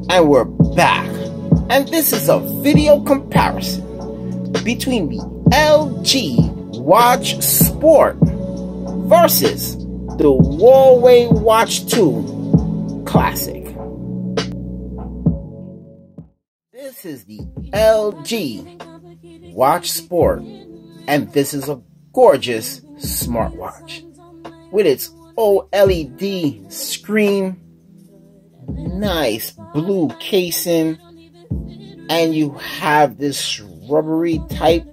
And we're back. And this is a video comparison between the LG Watch Sport versus the Huawei Watch 2 Classic. This is the LG Watch Sport, and this is a gorgeous smartwatch with its OLED screen, nice blue casing, and you have this rubbery type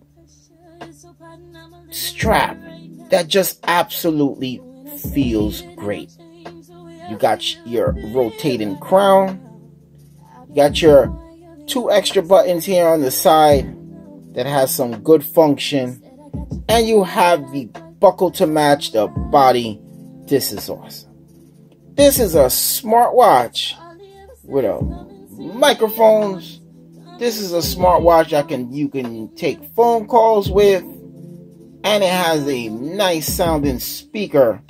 strap that just absolutely feels great. You got your rotating crown, you got your 2 extra buttons here on the side that has some good function, and you have the buckle to match the body. This is awesome. This is a smartwatch with microphones. This is a smartwatch that you can take phone calls with, and it has a nice sounding speaker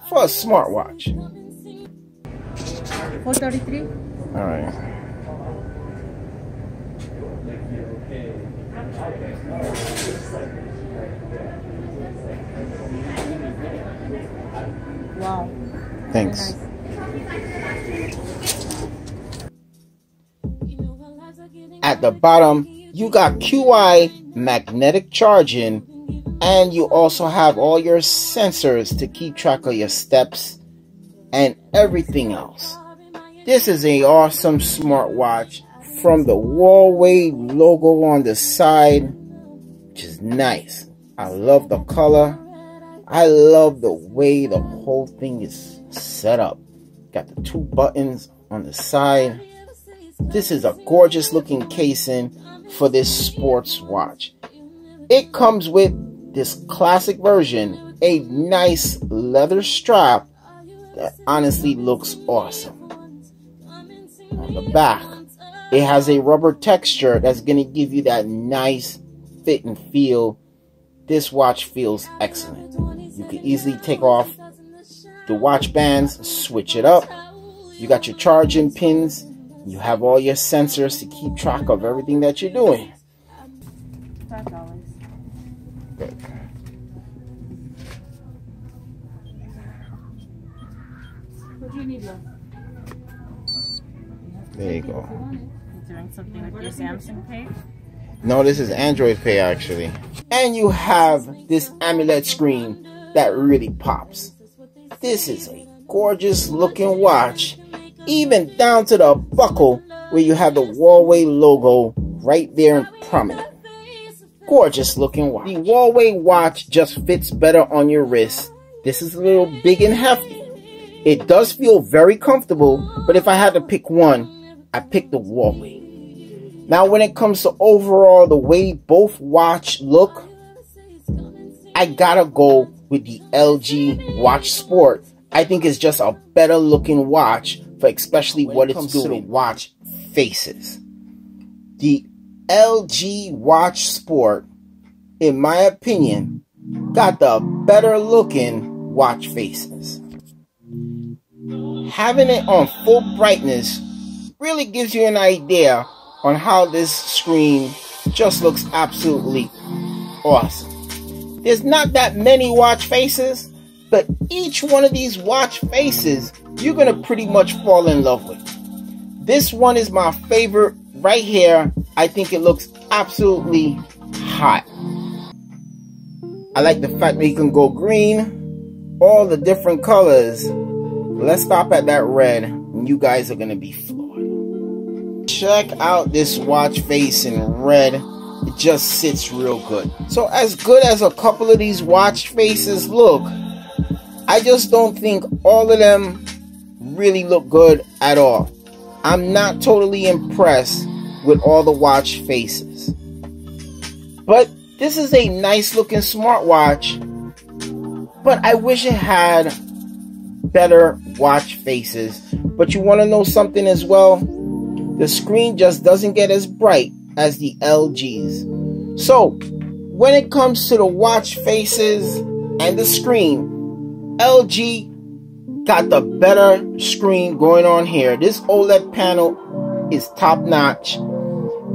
for a smartwatch. 433. All right. Wow. Thanks. At the bottom, you got QI magnetic charging, and you also have all your sensors to keep track of your steps and everything else. This is an awesome smartwatch from the Huawei logo on the side, which is nice. I love the color. I love the way the whole thing is set up. Got the 2 buttons on the side. This is a gorgeous looking casing for this sports watch. It comes with this classic version, a nice leather strap that honestly looks awesome. On the back, it has a rubber texture that's going to give you that nice fit and feel. This watch feels excellent. You can easily take off the watch bands, switch it up. You got your charging pins. You have all your sensors to keep track of everything that you're doing. $5. Good. What do you need, love? There you go. You doing something with your Samsung Pay? No, this is Android Pay actually. And you have this AMOLED screen that really pops. This is a gorgeous looking watch, even down to the buckle where you have the Huawei logo right there in prominent. Gorgeous looking watch. The Huawei watch just fits better on your wrist. This is a little big and hefty. It does feel very comfortable, but if I had to pick one, I pick the Huawei. Now when it comes to overall the way both watch look, I gotta go with the LG Watch Sport. I think it's just a better looking watch for especially what it's doing to the watch faces. The LG Watch Sport, in my opinion, got the better looking watch faces. Having it on full brightness really gives you an idea on how this screen just looks absolutely awesome. There's not that many watch faces, but each one of these watch faces you're gonna pretty much fall in love with. This one is my favorite right here. I think it looks absolutely hot. I like the fact that you can go green, all the different colors. Let's stop at that red, and you guys are gonna be floored. Check out this watch face in red. It just sits real good. So as good as a couple of these watch faces look, I just don't think all of them really look good at all. I'm not totally impressed with all the watch faces. But this is a nice looking smartwatch, but I wish it had better watch faces. But you want to know something as well? The screen just doesn't get as bright as the LG's. So when it comes to the watch faces and the screen, LG got the better screen going on here. This OLED panel is top notch.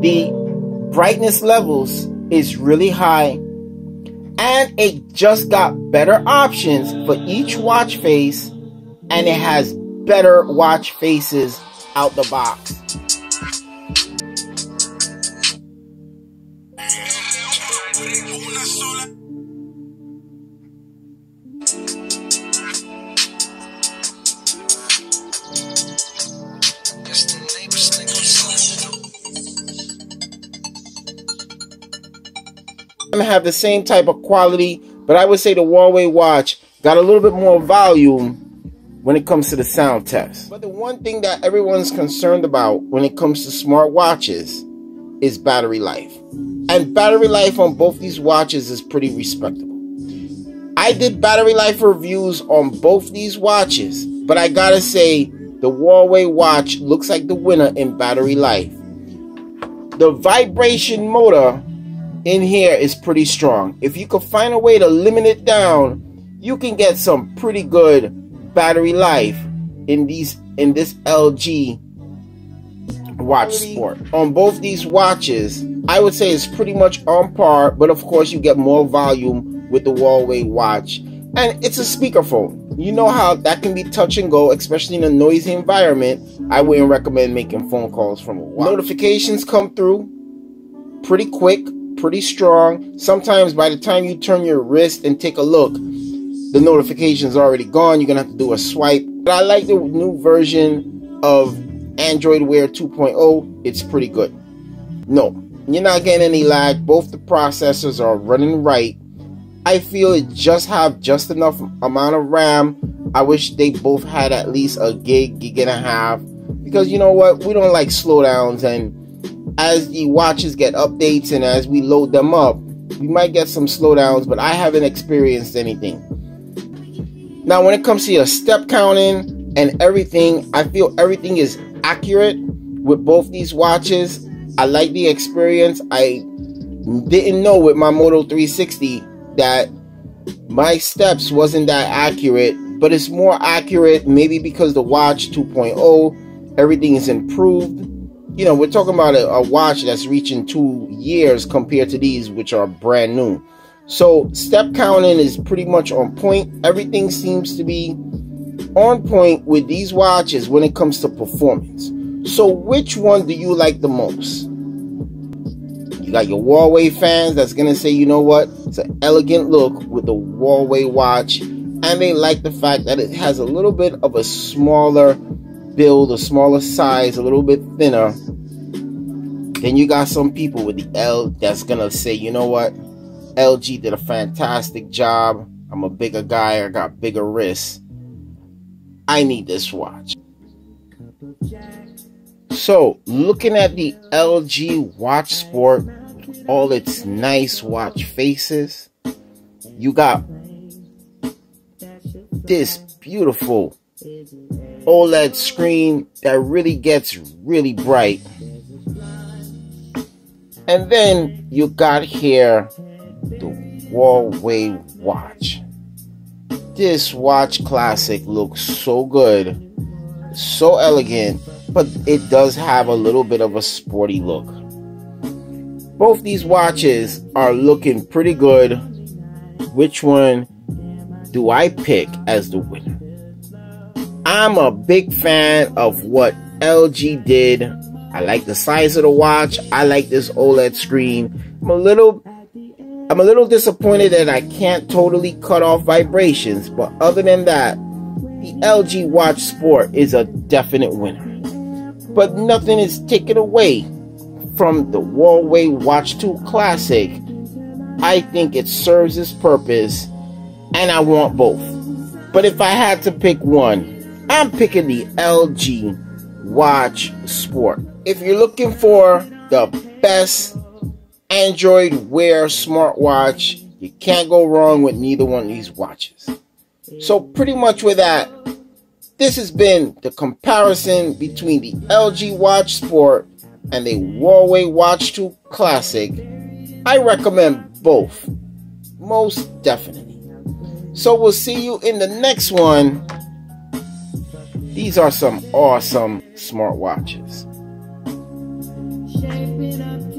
The brightness levels is really high, and it just got better options for each watch face, and it has better watch faces out the box. Have the same type of quality, but I would say the Huawei watch got a little bit more volume when it comes to the sound test. But the one thing that everyone's concerned about when it comes to smart watches is battery life. And battery life on both these watches is pretty respectable. I did battery life reviews on both these watches, but I gotta say the Huawei watch looks like the winner in battery life. The vibration motor in here is pretty strong. If you could find a way to limit it down, you can get some pretty good battery life in this LG watch sport. On both these watches, I would say it's pretty much on par, but of course you get more volume with the Huawei watch. And it's a speakerphone. You know how that can be touch and go, especially in a noisy environment. I wouldn't recommend making phone calls from a watch. Notifications come through pretty quick, pretty strong. Sometimes by the time you turn your wrist and take a look, the notification's already gone. You're gonna have to do a swipe. But I like the new version of Android Wear 2.0. It's pretty good. No, you're not getting any lag. Both the processors are running right. I feel it just have just enough amount of RAM. I wish they both had at least a gig and a half, because you know what, we don't like slowdowns, and as the watches get updates and as we load them up, we might get some slowdowns, but I haven't experienced anything. Now when it comes to your step counting and everything, I feel everything is accurate with both these watches. I like the experience. I didn't know with my Moto 360 that my steps wasn't that accurate, but it's more accurate maybe because the watch 2.0, everything is improved. You know, we're talking about a watch that's reaching 2 years compared to these, which are brand new. So step counting is pretty much on point. Everything seems to be on point with these watches when it comes to performance. So which one do you like the most? You got your Huawei fans that's going to say, you know what, it's an elegant look with the Huawei watch. And they like the fact that it has a little bit of a smaller build, a smaller size, a little bit thinner. Then you got some people with the L that's gonna say, you know what, LG did a fantastic job. I'm a bigger guy, I got bigger wrists, I need this watch. So looking at the LG Watch Sport with all its nice watch faces, you got this beautiful OLED screen that really gets really bright. And then you got here the Huawei watch. This watch classic looks so good, so elegant, but it does have a little bit of a sporty look. Both these watches are looking pretty good. Which one do I pick as the winner? I'm a big fan of what LG did. I like the size of the watch. I like this OLED screen. I'm a little disappointed that I can't totally cut off vibrations, but other than that, the LG Watch Sport is a definite winner. But nothing is taken away from the Huawei Watch 2 Classic. I think it serves its purpose, and I want both. But if I had to pick one, I'm picking the LG Watch Sport. If you're looking for the best Android Wear smartwatch, you can't go wrong with neither one of these watches. So pretty much with that, this has been the comparison between the LG Watch Sport and the Huawei Watch 2 Classic. I recommend both, most definitely. So we'll see you in the next one. These are some awesome smartwatches. shaping up